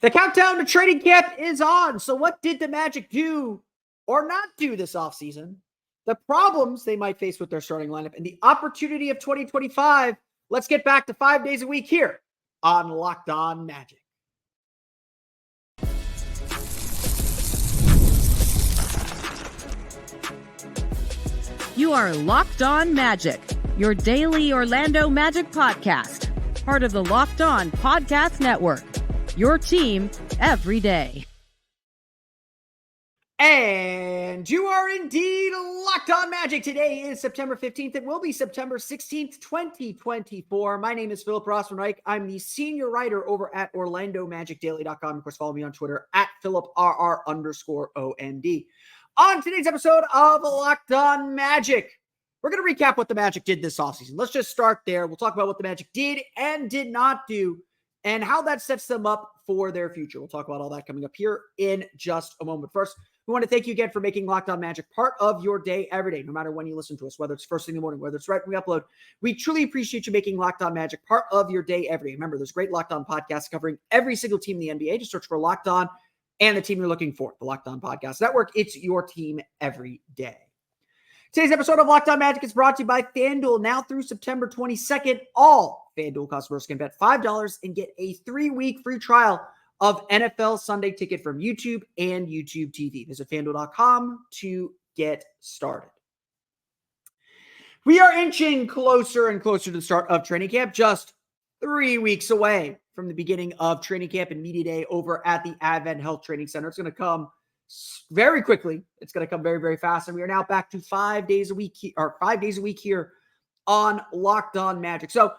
The countdown to training camp is on. So what did the Magic do or not do this offseason? The problems they might face with their starting lineup and the opportunity of 2025. Let's get back to 5 days a week here on Locked On Magic. You are Locked On Magic, your daily Orlando Magic podcast, part of the Locked On Podcast Network, your team every day. And you are indeed Locked On Magic. Today is September 15th. It will be September 16th, 2024. My name is Philip Rossman-Reich. I'm the senior writer over at OrlandoMagicDaily.com. Of course, follow me on Twitter at PhilipRR_OND. On today's episode of Locked On Magic, we're going to recap what the Magic did this offseason. Let's just start there. We'll talk about what the Magic did and did not do and how that sets them up for their future. We'll talk about all that coming up here in just a moment. First, we want to thank you again for making Locked On Magic part of your day every day, no matter when you listen to us, whether it's first thing in the morning, whether it's right when we upload. We truly appreciate you making Locked On Magic part of your day every day. Remember, there's great Locked On podcasts covering every single team in the NBA. Just search for Locked On and the team you're looking for, the Locked On Podcast Network. It's your team every day. Today's episode of Locked On Magic is brought to you by FanDuel. Now through September 22nd, all FanDuel customers can bet $5 and get a 3-week free trial of NFL Sunday Ticket from YouTube and YouTube TV. Visit FanDuel.com to get started. We are inching closer and closer to the start of training camp, just 3 weeks away from the beginning of training camp and media day over at the Advent Health Training Center. It's going to come very quickly. It's going to come very, very fast. And we are now back to 5 days a week, or 5 days a week here on Locked On Magic. So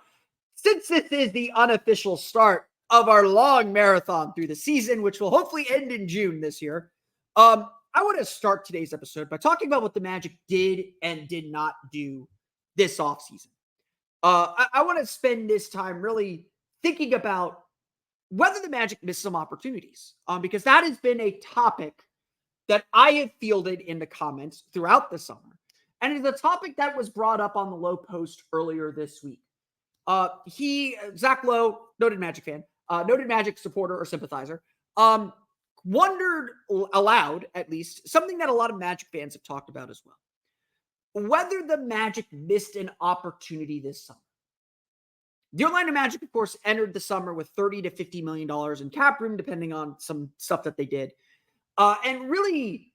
since this is the unofficial start of our long marathon through the season, which will hopefully end in June this year, I want to start today's episode by talking about what the Magic did and did not do this offseason. I want to spend this time really thinking about whether the Magic missed some opportunities, because that has been a topic that I have fielded in the comments throughout the summer. And it's a topic that was brought up on the Lowe post earlier this week. Zach Lowe, noted Magic fan, noted Magic supporter or sympathizer, wondered aloud, at least, something that a lot of Magic fans have talked about as well. Whether the Magic missed an opportunity this summer. The Orlando Magic, of course, entered the summer with $30 to $50 million in cap room, depending on some stuff that they did. And really,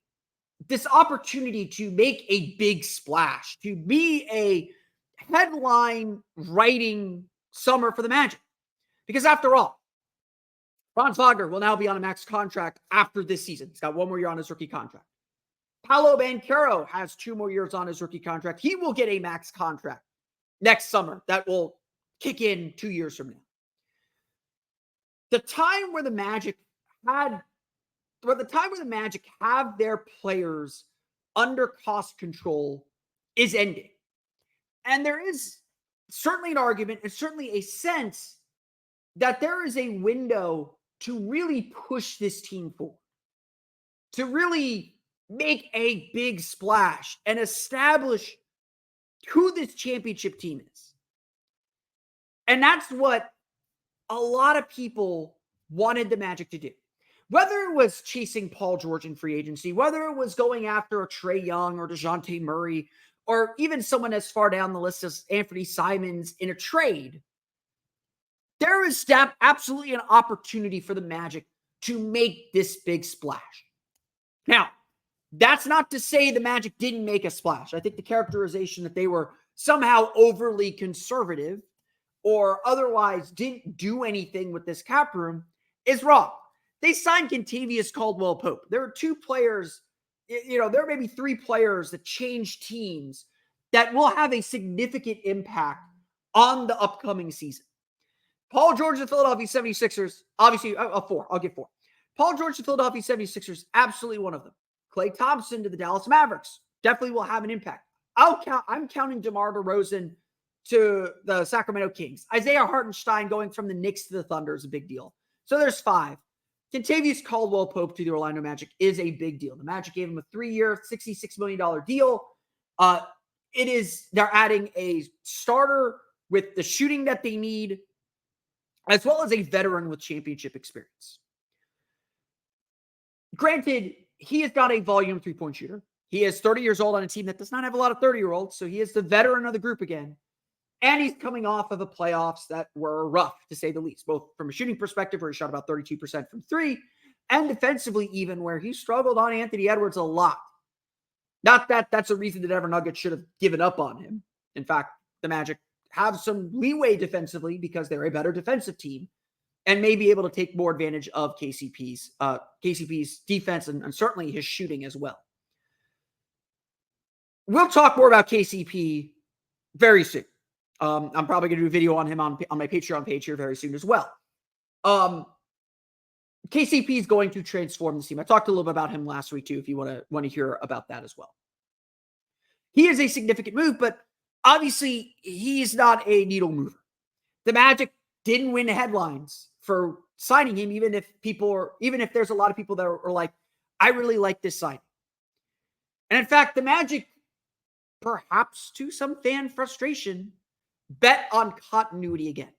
this opportunity to make a big splash, to be a headline-writing summer for the Magic. Because after all, Franz Wagner will now be on a max contract after this season. He's got 1 more year on his rookie contract. Paolo Banchero has 2 more years on his rookie contract. He will get a max contract next summer that will kick in 2 years from now. The time where the Magic have their players under cost control is ending. And there is certainly an argument and certainly a sense that there is a window to really push this team forward, to really make a big splash and establish who this championship team is. And that's what a lot of people wanted the Magic to do. Whether it was chasing Paul George in free agency, whether it was going after a Trae Young or DeJounte Murray, or even someone as far down the list as Anthony Simons in a trade, there is absolutely an opportunity for the Magic to make this big splash. Now, that's not to say the Magic didn't make a splash. I think the characterization that they were somehow overly conservative or otherwise didn't do anything with this cap room is wrong. They signed Kentavious Caldwell-Pope. There are 2 players, there may be 3 players that change teams that will have a significant impact on the upcoming season. Paul George and the Philadelphia 76ers, obviously, 4. I'll get 4. Paul George and the Philadelphia 76ers, absolutely one of them. Klay Thompson to the Dallas Mavericks, definitely will have an impact. I'm counting DeMar DeRozan to the Sacramento Kings. Isaiah Hartenstein going from the Knicks to the Thunder is a big deal. So there's 5. Kentavious Caldwell-Pope to the Orlando Magic is a big deal. The Magic gave him a 3-year, $66 million deal. They're adding a starter with the shooting that they need, as well as a veteran with championship experience. Granted, he is not a volume three-point shooter. He is 30 years old on a team that does not have a lot of 30-year-olds, so he is the veteran of the group again. And he's coming off of the playoffs that were rough, to say the least, both from a shooting perspective, where he shot about 32% from three, and defensively even, where he struggled on Anthony Edwards a lot. Not that that's a reason the Denver Nuggets should have given up on him. In fact, the Magic have some leeway defensively because they're a better defensive team and may be able to take more advantage of KCP's defense and certainly his shooting as well. We'll talk more about KCP very soon. I'm probably going to do a video on him on my Patreon page here very soon as well. KCP is going to transform the team. I talked a little bit about him last week too, if you want to hear about that as well. He is a significant move, but obviously he's not a needle mover. The Magic didn't win headlines for signing him, even if there's a lot of people that are like, I really like this signing. And in fact, the Magic, perhaps to some fan frustration, bet on continuity again.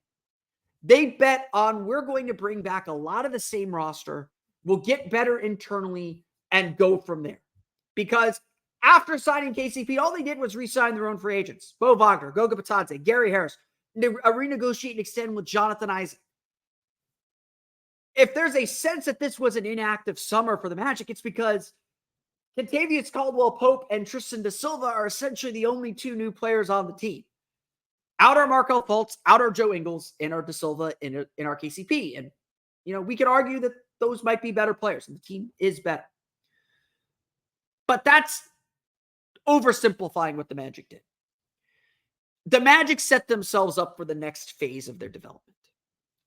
They bet on, we're going to bring back a lot of the same roster. We'll get better internally and go from there. Because after signing KCP, all they did was re-sign their own free agents. Bo Wagner, Goga Bitadze, Gary Harris. They renegotiate and extend with Jonathan Isaac. If there's a sense that this was an inactive summer for the Magic, it's because Kentavious Caldwell-Pope and Tristan da Silva are essentially the only two new players on the team. Out are Markelle Fultz, out are Joe Ingles, in our da Silva, in our KCP. And, we could argue that those might be better players, and the team is better. But that's oversimplifying what the Magic did. The Magic set themselves up for the next phase of their development.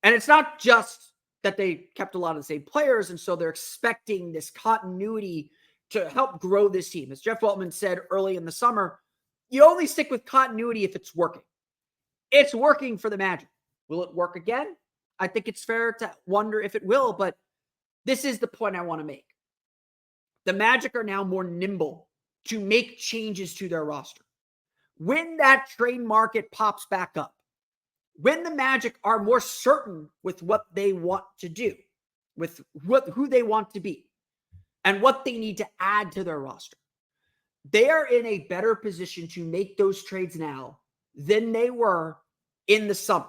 And it's not just that they kept a lot of the same players, and so they're expecting this continuity to help grow this team. As Jeff Weltman said early in the summer, you only stick with continuity if it's working. It's working for the Magic. Will it work again? I think it's fair to wonder if it will, but this is the point I want to make. The Magic are now more nimble to make changes to their roster. When that trade market pops back up, when the Magic are more certain with what they want to do, with who they want to be, and what they need to add to their roster, they are in a better position to make those trades now than they were in the summer.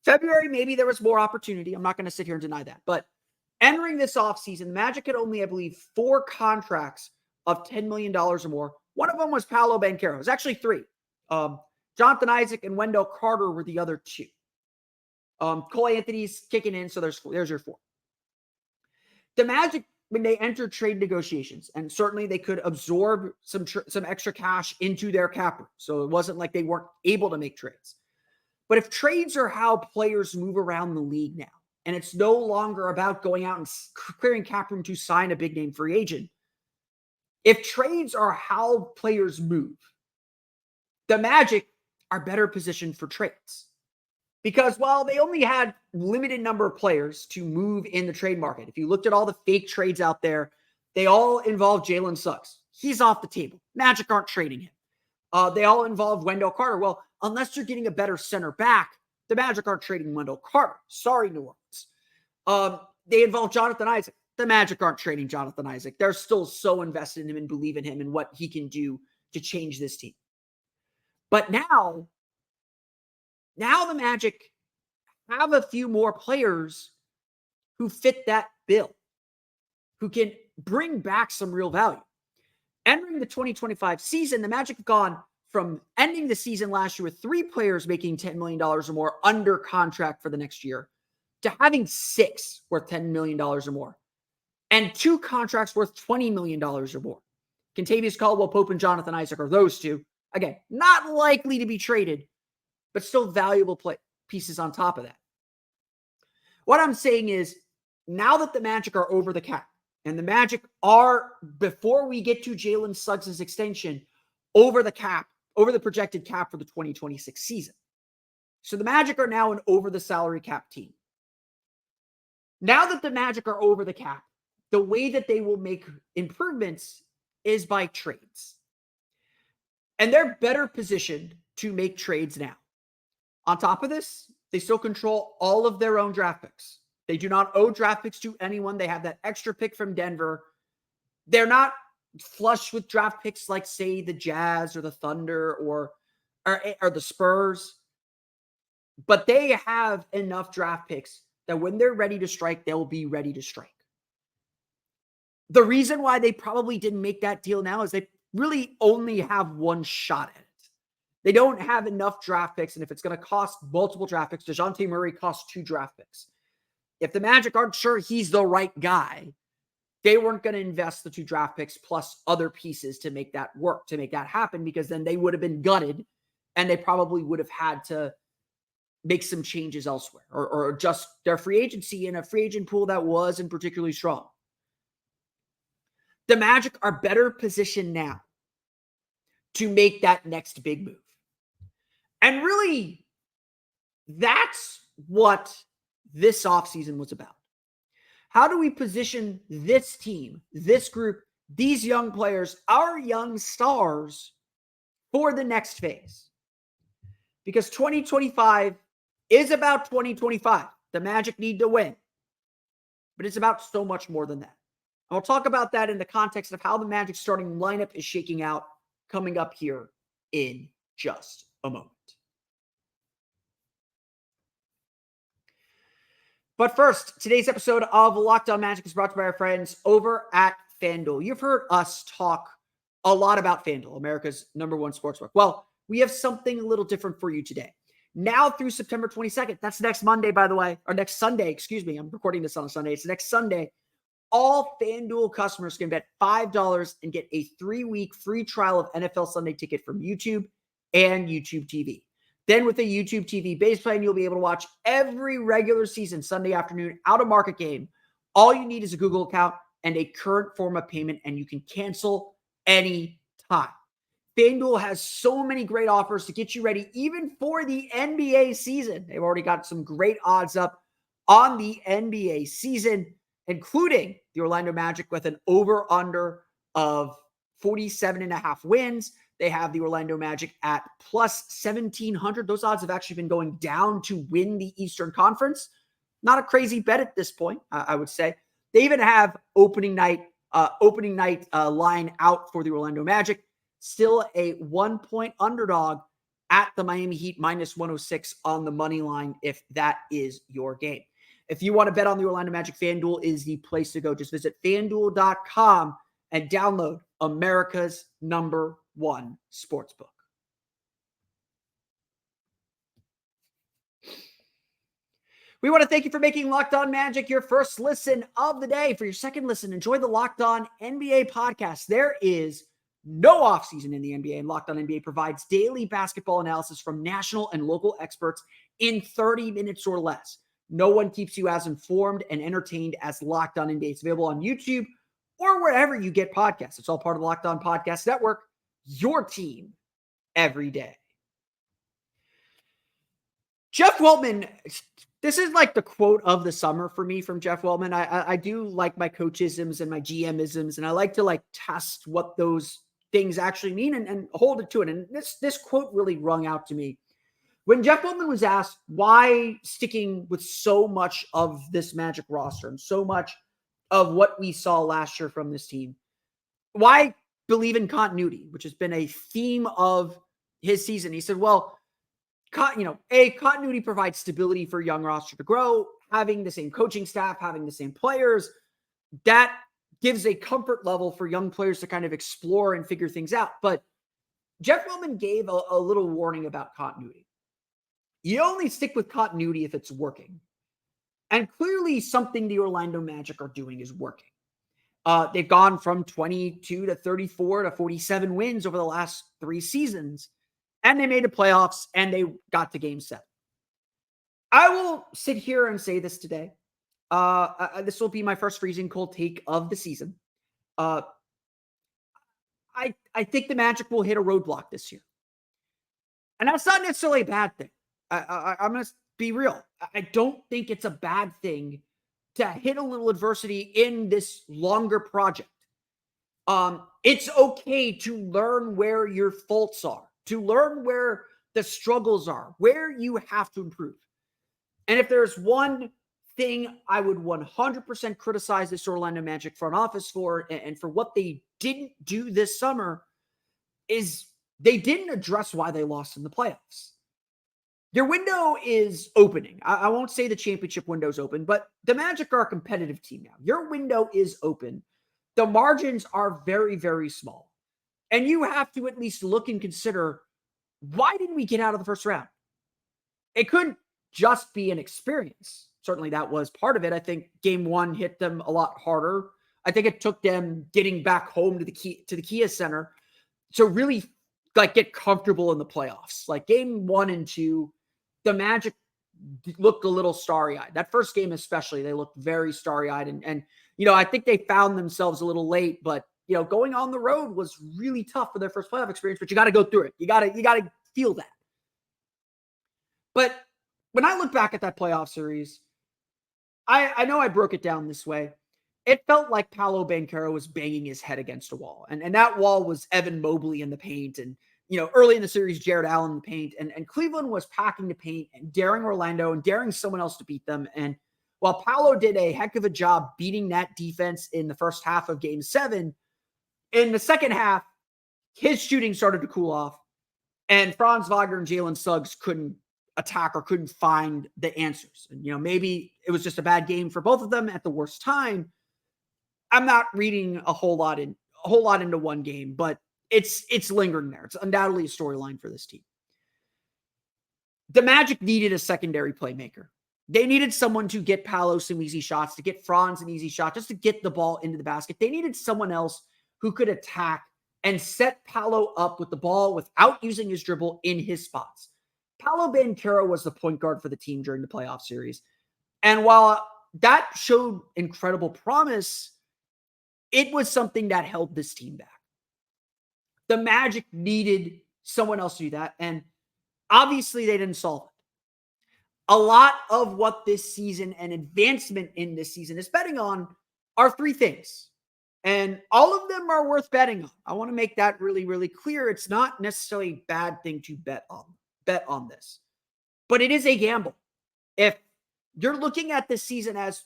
February, maybe there was more opportunity. I'm not going to sit here and deny that. But entering this offseason, the Magic had only, I believe, 4 contracts of $10 million or more. One of them was Paolo Banchero. It was actually 3. Jonathan Isaac and Wendell Carter were the other 2. Cole Anthony's kicking in, so there's your 4. The Magic, when they entered trade negotiations, and certainly they could absorb some extra cash into their cap room, so it wasn't like they weren't able to make trades. But if trades are how players move around the league now, and it's no longer about going out and clearing cap room to sign a big name free agent, if trades are how players move, the Magic are better positioned for trades. Because while they only had limited number of players to move in the trade market, if you looked at all the fake trades out there, they all involve Jalen Suggs. He's off the table. Magic aren't trading him. They all involve Wendell Carter. Well, unless you're getting a better center back, the Magic aren't trading Wendell Carter. Sorry, New Orleans. They involve Jonathan Isaac. The Magic aren't trading Jonathan Isaac. They're still so invested in him and believe in him and what he can do to change this team. But now the Magic have a few more players who fit that bill, who can bring back some real value. Entering the 2025 season, the Magic have gone from ending the season last year with 3 players making $10 million or more under contract for the next year to having 6 worth $10 million or more and 2 contracts worth $20 million or more. Kentavious Caldwell-Pope and Jonathan Isaac are those 2. Again, not likely to be traded, but still valuable pieces on top of that. What I'm saying is, now that the Magic are over the cap, and the Magic are, before we get to Jalen Suggs' extension, over the cap, over the projected cap for the 2026 season. So the Magic are now an over the salary cap team. Now that the Magic are over the cap, the way that they will make improvements is by trades. And they're better positioned to make trades now. On top of this, they still control all of their own draft picks. They do not owe draft picks to anyone. They have that extra pick from Denver. They're not flush with draft picks like, say, the Jazz or the Thunder or the Spurs. But they have enough draft picks that when they're ready to strike, they'll be ready to strike. The reason why they probably didn't make that deal now is they really only have one shot at it. They don't have enough draft picks, and if it's going to cost multiple draft picks, DeJounte Murray costs 2 draft picks. If the Magic aren't sure he's the right guy, they weren't going to invest the 2 draft picks plus other pieces to make that work, to make that happen, because then they would have been gutted, and they probably would have had to make some changes elsewhere or adjust their free agency in a free agent pool that wasn't particularly strong. The Magic are better positioned now to make that next big move. And really, that's what this offseason was about. How do we position this team, this group, these young players, our young stars for the next phase? Because 2025 is about 2025. The Magic need to win. But it's about so much more than that. And we'll talk about that in the context of how the Magic starting lineup is shaking out coming up here in just a moment. But first, today's episode of Locked On Magic is brought to you by our friends over at FanDuel. You've heard us talk a lot about FanDuel, America's #1 sportsbook. Well, we have something a little different for you today. Now through September 22nd, that's next Monday, by the way, or next Sunday, excuse me. I'm recording this on a Sunday. It's next Sunday. All FanDuel customers can bet $5 and get a 3-week free trial of NFL Sunday Ticket from YouTube and YouTube TV. Then with a YouTube TV base plan, you'll be able to watch every regular season Sunday afternoon out-of-market game. All you need is a Google account and a current form of payment, and you can cancel any time. FanDuel has so many great offers to get you ready, even for the NBA season. They've already got some great odds up on the NBA season, including the Orlando Magic with an over-under of 47.5 wins. They have the Orlando Magic at plus 1,700. Those odds have actually been going down to win the Eastern Conference. Not a crazy bet at this point, I would say. They even have opening night line out for the Orlando Magic. Still a 1-point underdog at the Miami Heat minus 106 on the money line if that is your game. If you want to bet on the Orlando Magic, FanDuel is the place to go. Just visit FanDuel.com and download America's #1 sportsbook. We want to thank you for making Locked On Magic your first listen of the day. For your second listen, enjoy the Locked On NBA podcast. There is no offseason in the NBA, and Locked On NBA provides daily basketball analysis from national and local experts in 30 minutes or less. No one keeps you as informed and entertained as Locked On NBA. It's available on YouTube or wherever you get podcasts. It's all part of the Locked On Podcast Network, your team every day. Jeff Weltman, this is like the quote of the summer for me from Jeff Weltman. I do like my coachisms and my GM-isms, and I like to test what those things actually mean and hold it to it. And this quote really rung out to me. When Jeff Weltman was asked why sticking with so much of this Magic roster and so much of what we saw last year from this team, why believe in continuity, which has been a theme of his season, he said, well, continuity provides stability for a young roster to grow. Having the same coaching staff, having the same players, that gives a comfort level for young players to kind of explore and figure things out. But Jeff Weltman gave a little warning about continuity. You only stick with continuity if it's working. And clearly something the Orlando Magic are doing is working. They've gone from 22 to 34 to 47 wins over the last 3 seasons. And they made the playoffs and they got to game 7. I will sit here and say this today. This will be my first freezing cold take of the season. I think the Magic will hit a roadblock this year. And that's not necessarily a bad thing. I'm going to be real. I don't think it's a bad thing to hit a little adversity in this longer project. It's okay to learn where your faults are, to learn where the struggles are, where you have to improve. And if there's one thing I would 100% criticize this Orlando Magic front office for, and for what they didn't do this summer, is they didn't address why they lost in the playoffs. Your window is opening. I won't say the championship window's open, but the Magic are a competitive team now. Your window is open. The margins are very, very small. And you have to at least look and consider, why didn't we get out of the first round? It couldn't just be an experience. Certainly that was part of it. I think game one hit them a lot harder. I think it took them getting back home to the Kia Center to really get comfortable in the playoffs. Like game 1 and 2, the Magic looked a little starry-eyed. That first game especially, they looked very starry-eyed. And I think they found themselves a little late, but going on the road was really tough for their first playoff experience, but you got to go through it. You got to feel that. But when I look back at that playoff series, I know I broke it down this way. It felt like Paolo Banchero was banging his head against a wall. And that wall was Evan Mobley in the paint. And, early in the series, Jared Allen in the paint. And Cleveland was packing the paint and daring Orlando and daring someone else to beat them. And while Paolo did a heck of a job beating that defense in the first half of game 7, in the second half, his shooting started to cool off. And Franz Wagner and Jalen Suggs couldn't attack or couldn't find the answers. And, maybe it was just a bad game for both of them at the worst time. I'm not reading a whole lot into one game, but it's lingering there. It's undoubtedly a storyline for this team. The Magic needed a secondary playmaker. They needed someone to get Paolo some easy shots, to get Franz an easy shot, just to get the ball into the basket. They needed someone else who could attack and set Paolo up with the ball without using his dribble in his spots. Paolo Banchero was the point guard for the team during the playoff series. And while that showed incredible promise, it was something that held this team back. The Magic needed someone else to do that. And obviously they didn't solve it. A lot of what this season and advancement in this season is betting on are 3 things. And all of them are worth betting on. I want to make that really, really clear. It's not necessarily a bad thing to bet on this. But it is a gamble. If you're looking at this season as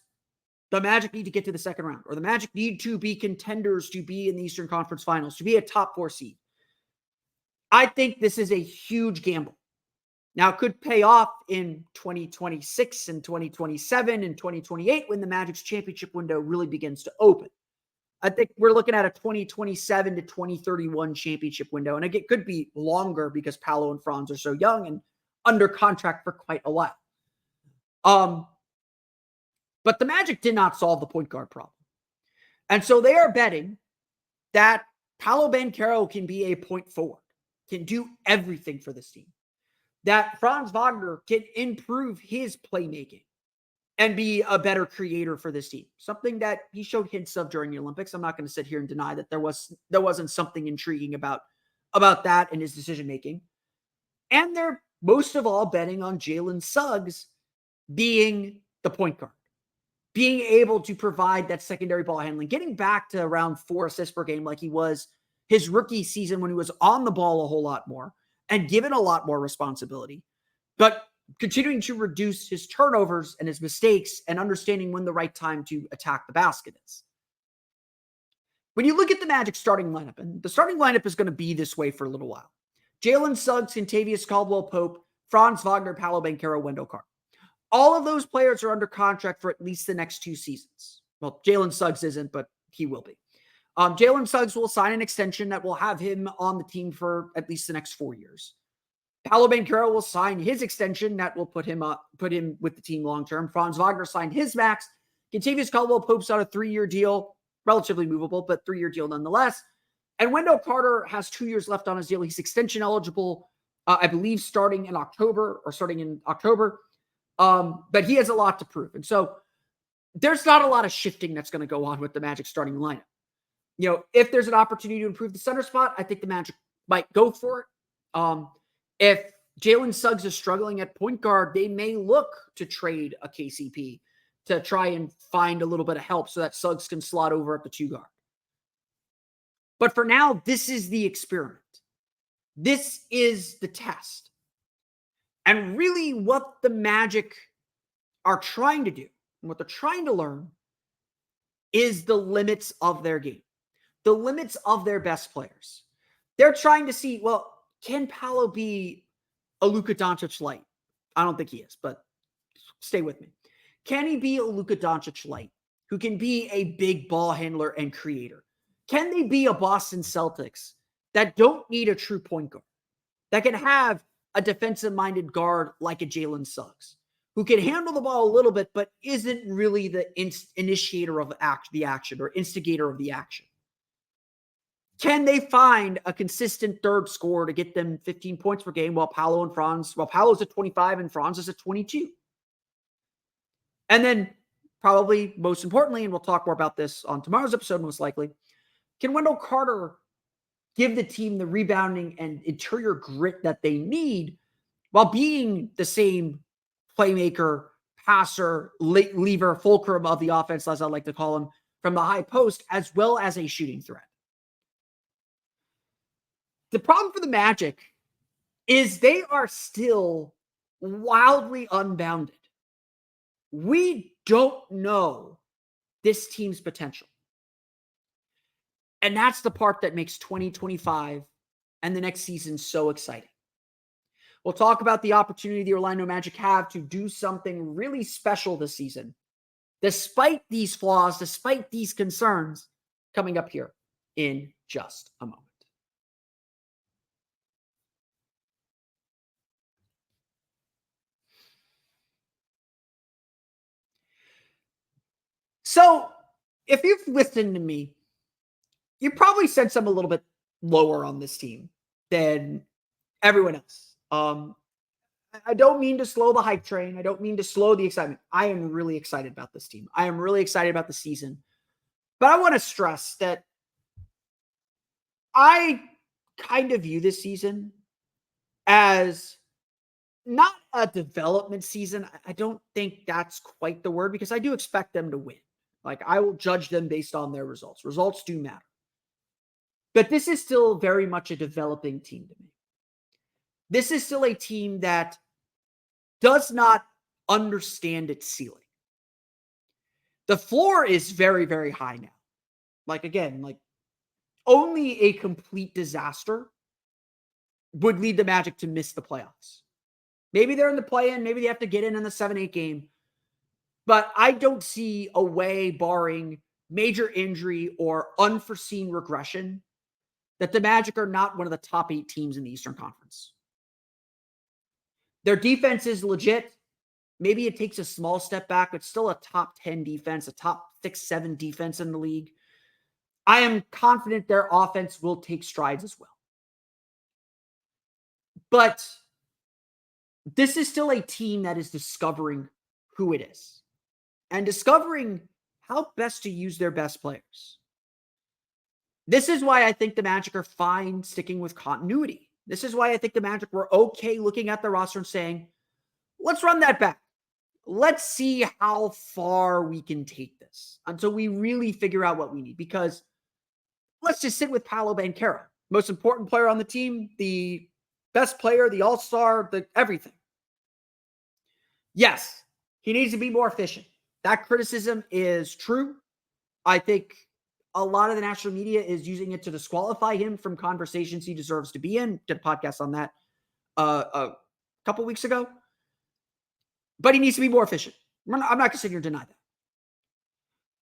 the Magic need to get to the second round, or the Magic need to be contenders to be in the Eastern Conference Finals, to be a top 4 seed, I think this is a huge gamble. Now, it could pay off in 2026 and 2027 and 2028 when the Magic's championship window really begins to open. I think we're looking at a 2027 to 2031 championship window. And it could be longer because Paolo and Franz are so young and under contract for quite a while. But the Magic did not solve the point guard problem. And so they are betting that Paolo Banchero can be a point forward, can do everything for this team. That Franz Wagner can improve his playmaking and be a better creator for this team. Something that he showed hints of during the Olympics. I'm not going to sit here and deny that there wasn't something intriguing about that in his decision-making. And they're most of all betting on Jalen Suggs being the point guard, being able to provide that secondary ball handling, getting back to around 4 assists per game like he was his rookie season when he was on the ball a whole lot more and given a lot more responsibility, but continuing to reduce his turnovers and his mistakes and understanding when the right time to attack the basket is. When you look at the Magic starting lineup, and the starting lineup is going to be this way for a little while. Jalen Suggs, Kentavious Caldwell-Pope, Franz Wagner, Paolo Banchero, Wendell Carter. All of those players are under contract for at least the next 2 seasons. Well, Jalen Suggs isn't, but he will be. Jalen Suggs will sign an extension that will have him on the team for at least the next 4 years. Paolo Banchero will sign his extension that will put him with the team long-term. Franz Wagner signed his max. Kentavious Caldwell-Pope's on a 3-year deal, relatively movable, but 3-year deal nonetheless. And Wendell Carter has 2 years left on his deal. He's extension eligible, I believe, starting in October. But he has a lot to prove. And so there's not a lot of shifting that's going to go on with the Magic starting lineup. If there's an opportunity to improve the center spot, I think the Magic might go for it. If Jalen Suggs is struggling at point guard, they may look to trade a KCP to try and find a little bit of help so that Suggs can slot over at the 2 guard. But for now, this is the experiment. This is the test. And really what the Magic are trying to do, and what they're trying to learn is the limits of their game, the limits of their best players. They're trying to see, well, can Paolo be a Luka Doncic light? I don't think he is, but stay with me. Can he be a Luka Doncic light who can be a big ball handler and creator? Can they be a Boston Celtics that don't need a true point guard, that can have a defensive-minded guard like a Jalen Suggs, who can handle the ball a little bit, but isn't really the initiator of the action or instigator of the action? Can they find a consistent third scorer to get them 15 points per game while Paolo's at 25 and Franz is at 22? And then probably most importantly, and we'll talk more about this on tomorrow's episode most likely, can Wendell Carter give the team the rebounding and interior grit that they need while being the same playmaker, passer, lever, fulcrum of the offense, as I like to call him, from the high post, as well as a shooting threat? The problem for the Magic is they are still wildly unbounded. We don't know this team's potential. And that's the part that makes 2025 and the next season so exciting. We'll talk about the opportunity the Orlando Magic have to do something really special this season, despite these flaws, despite these concerns, coming up here in just a moment. So, if you've listened to me, you probably sense I'm a little bit lower on this team than everyone else. I don't mean to slow the hype train. I don't mean to slow the excitement. I am really excited about this team. I am really excited about the season. But I want to stress that I kind of view this season as not a development season. I don't think that's quite the word, because I do expect them to win. Like, I will judge them based on their results. Results do matter. But this is still very much a developing team to me. This is still a team that does not understand its ceiling. The floor is very, very high now. Like, again, like, only a complete disaster would lead the Magic to miss the playoffs. Maybe they're in the play-in. Maybe they have to get in the 7-8 game. But I don't see a way, barring major injury or unforeseen regression, that the Magic are not one of the top 8 teams in the Eastern Conference. Their defense is legit. Maybe it takes a small step back, but still a top 10 defense, a top 6-7 defense in the league. I am confident their offense will take strides as well. But this is still a team that is discovering who it is and discovering how best to use their best players. This is why I think the Magic are fine sticking with continuity. This is why I think the Magic were okay looking at the roster and saying, let's run that back. Let's see how far we can take this until we really figure out what we need. Because let's just sit with Paolo Banchero, most important player on the team, the best player, the all-star, the everything. Yes, he needs to be more efficient. That criticism is true. I think a lot of the national media is using it to disqualify him from conversations he deserves to be in. Did a podcast on that a couple weeks ago. But he needs to be more efficient. I'm not going to sit here and deny that.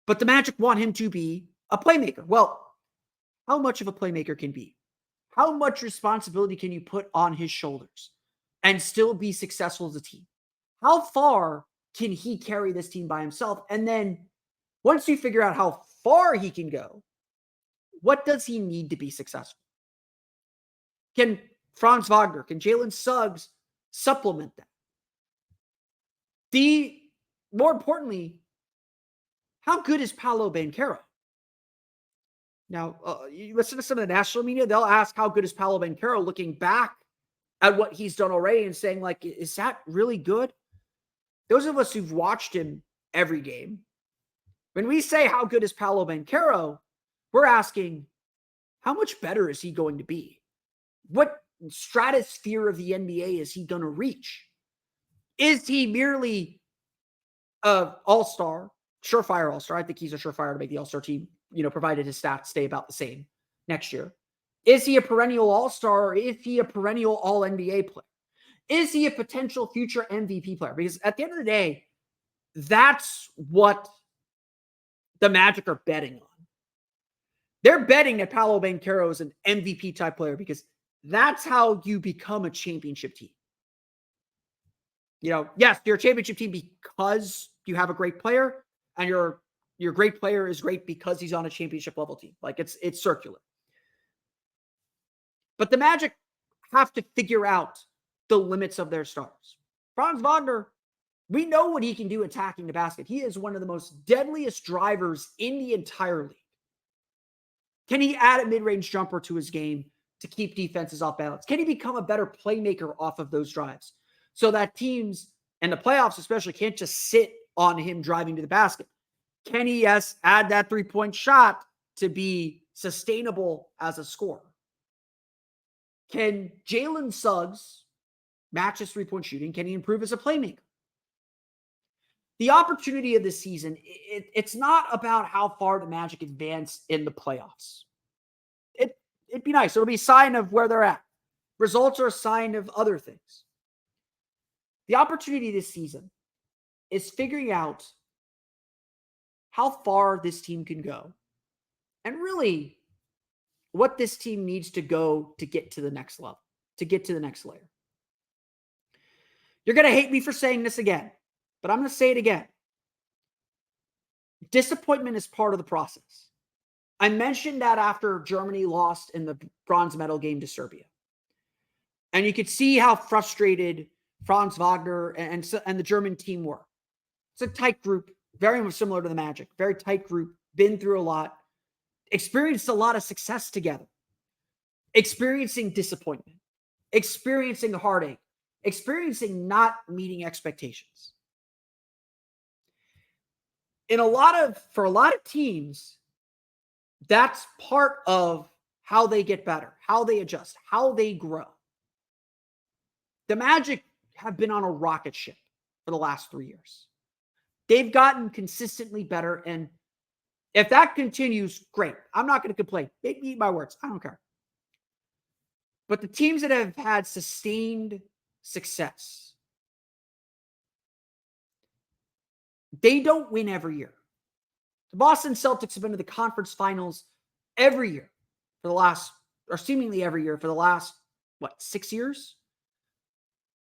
But the Magic want him to be a playmaker. Well, how much of a playmaker can be? How much responsibility can you put on his shoulders and still be successful as a team? How far can he carry this team by himself? And then once you figure out how far he can go, what does he need to be successful? Can Franz Wagner, can Jalen Suggs supplement that? More importantly, how good is Paolo Banchero? Now, you listen to some of the national media, they'll ask how good is Paolo Banchero, looking back at what he's done already and saying, like, is that really good? Those of us who've watched him every game, when we say how good is Paolo Banchero, we're asking, how much better is he going to be? What stratosphere of the NBA is he going to reach? Is he merely all-star, surefire all-star. I think he's a surefire to make the all-star team, provided his stats stay about the same next year. Is he a perennial all-star, or is he a perennial all-NBA player? Is he a potential future MVP player? Because at the end of the day, that's what the Magic are betting on. They're betting that Paolo Banchero is an MVP type player because that's how you become a championship team. Yes, you're a championship team because you have a great player, and your great player is great because he's on a championship level team. Like it's circular. But the Magic have to figure out the limits of their stars. Franz Wagner, we know what he can do attacking the basket. He is one of the most deadliest drivers in the entire league. Can he add a mid-range jumper to his game to keep defenses off balance? Can he become a better playmaker off of those drives so that teams, and the playoffs especially, can't just sit on him driving to the basket? Can he, yes, add that three-point shot to be sustainable as a scorer? Can Jalen Suggs match his three-point shooting? Can he improve as a playmaker? The opportunity of this season, it's not about how far the Magic advance in the playoffs. It'd be nice. It'll be a sign of where they're at. Results are a sign of other things. The opportunity this season is figuring out how far this team can go and really what this team needs to go to get to the next level, to get to the next layer. You're going to hate me for saying this again, but I'm going to say it again. Disappointment is part of the process. I mentioned that after Germany lost in the bronze medal game to Serbia. And you could see how frustrated Franz Wagner and the German team were. It's a tight group, very much similar to the Magic. Very tight group, been through a lot, experienced a lot of success together, experiencing disappointment, experiencing heartache, experiencing not meeting expectations. For a lot of teams, that's part of how they get better, how they adjust, how they grow. The Magic have been on a rocket ship for the last 3 years. They've gotten consistently better, and if that continues, great. I'm not going to complain. Make me eat my words. I don't care. But the teams that have had sustained success, they don't win every year. The Boston Celtics have been to the conference finals every year for the last, or seemingly every year for the last, 6 years?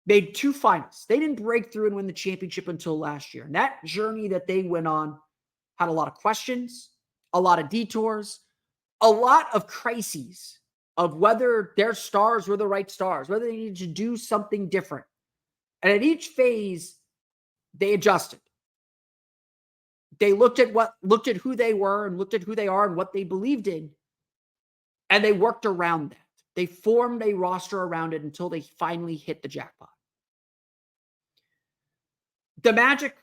Made 2 finals. They didn't break through and win the championship until last year. And that journey that they went on had a lot of questions, a lot of detours, a lot of crises of whether their stars were the right stars, whether they needed to do something different. And at each phase, they adjusted. They looked at who they were and looked at who they are and what they believed in, and they worked around that. They formed a roster around it until they finally hit the jackpot. The Magic,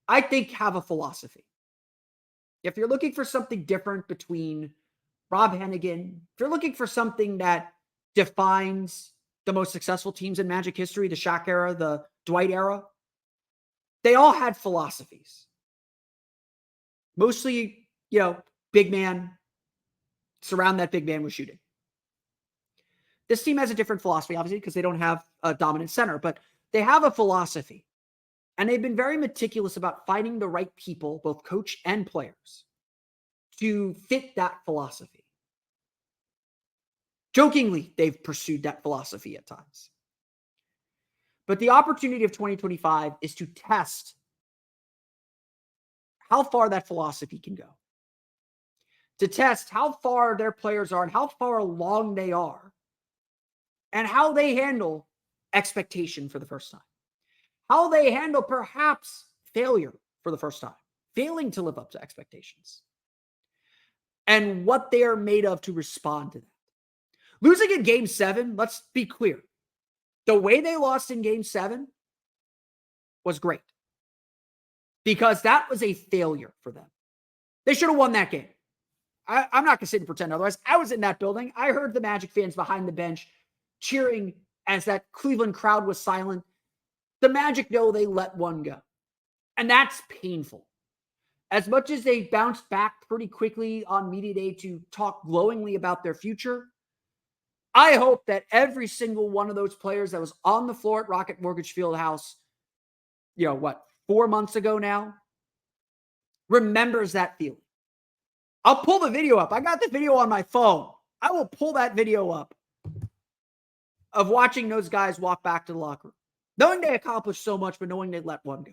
I think, have a philosophy. If you're looking for something different between Rob Hennigan, if you're looking for something that defines the most successful teams in Magic history, the Shaq era, the Dwight era, they all had philosophies. Mostly, big man, surround that big man with shooting. This team has a different philosophy, obviously, because they don't have a dominant center, but they have a philosophy. And they've been very meticulous about finding the right people, both coach and players, to fit that philosophy. Jokingly, they've pursued that philosophy at times. But the opportunity of 2025 is to test how far that philosophy can go. To test how far their players are and how far along they are, and how they handle expectation for the first time. How they handle perhaps failure for the first time, failing to live up to expectations, and what they are made of to respond to that. Losing in Game 7, let's be clear. The way they lost in Game 7 was great, because that was a failure for them. They should have won that game. I'm not going to sit and pretend otherwise. I was in that building. I heard the Magic fans behind the bench cheering as that Cleveland crowd was silent. The Magic know they let one go. And that's painful. As much as they bounced back pretty quickly on media day to talk glowingly about their future, I hope that every single one of those players that was on the floor at Rocket Mortgage Fieldhouse, 4 months ago now, remembers that feeling. I'll pull the video up. I got the video on my phone. I will pull that video up of watching those guys walk back to the locker room, knowing they accomplished so much, but knowing they let one go.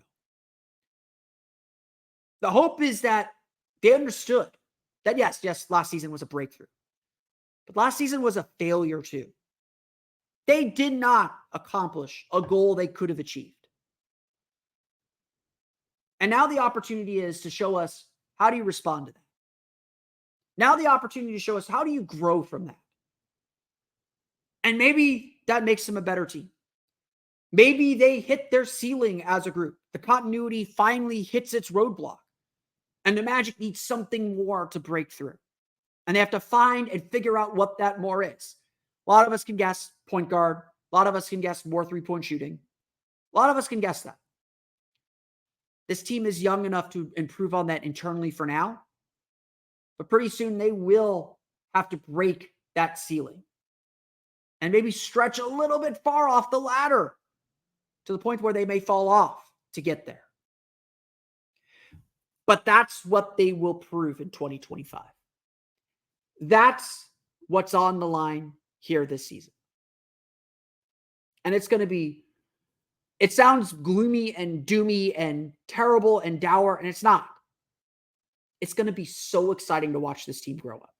The hope is that they understood that, yes, last season was a breakthrough. But last season was a failure too. They did not accomplish a goal they could have achieved. And now the opportunity is to show us, how do you respond to that? Now the opportunity to show us, how do you grow from that? And maybe that makes them a better team. Maybe they hit their ceiling as a group. The continuity finally hits its roadblock. And the Magic needs something more to break through. And they have to find and figure out what that more is. A lot of us can guess point guard. A lot of us can guess more three-point shooting. A lot of us can guess that. This team is young enough to improve on that internally for now. But pretty soon they will have to break that ceiling. And maybe stretch a little bit far off the ladder to the point where they may fall off to get there. But that's what they will prove in 2025. That's what's on the line here this season. And it's going to be, it sounds gloomy and doomy and terrible and dour, and it's not. It's going to be so exciting to watch this team grow up.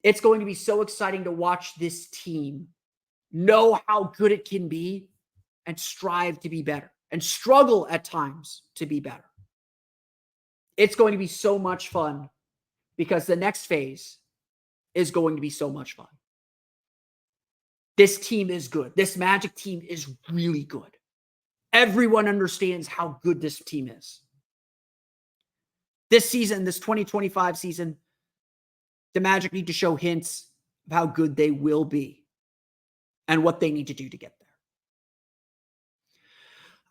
It's going to be so exciting to watch this team know how good it can be and strive to be better and struggle at times to be better. It's going to be so much fun because the next phase is going to be so much fun. This team is good. This Magic team is really good. Everyone understands how good this team is. This season, this 2025 season, the Magic need to show hints of how good they will be and what they need to do to get there.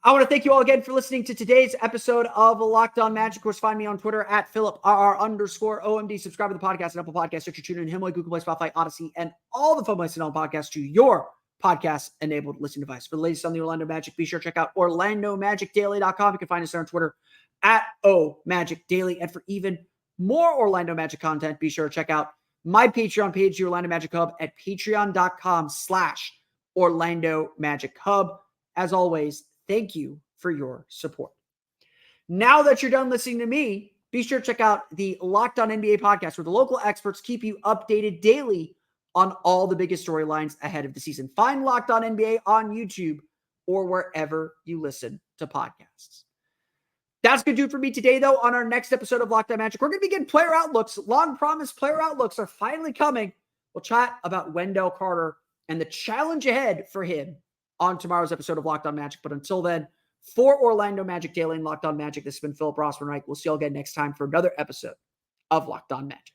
I want to thank you all again for listening to today's episode of Locked On Magic. Of course, find me on Twitter at @PhilipRR_OMD. Subscribe to the podcast and Apple Podcasts, Stitcher, TuneIn, Himalaya, Google Play, Spotify, Odyssey, and all the fun ways to know podcasts to your podcast-enabled listening device. For the latest on the Orlando Magic, be sure to check out OrlandoMagicDaily.com. You can find us there on Twitter at @OMagicDaily. And for even more Orlando Magic content, be sure to check out my Patreon page, the Orlando Magic Hub, at patreon.com/Orlando Magic Hub. As always, thank you for your support. Now that you're done listening to me, be sure to check out the Locked On NBA podcast, where the local experts keep you updated daily on all the biggest storylines ahead of the season. Find Locked On NBA on YouTube or wherever you listen to podcasts. That's going to do it for me today, though. On our next episode of Locked On Magic, we're going to begin player outlooks. Long-promised player outlooks are finally coming. We'll chat about Wendell Carter and the challenge ahead for him on tomorrow's episode of Locked On Magic. But until then, for Orlando Magic Daily and Locked On Magic, this has been Philip Rossman-Reich. We'll see you all again next time for another episode of Locked On Magic.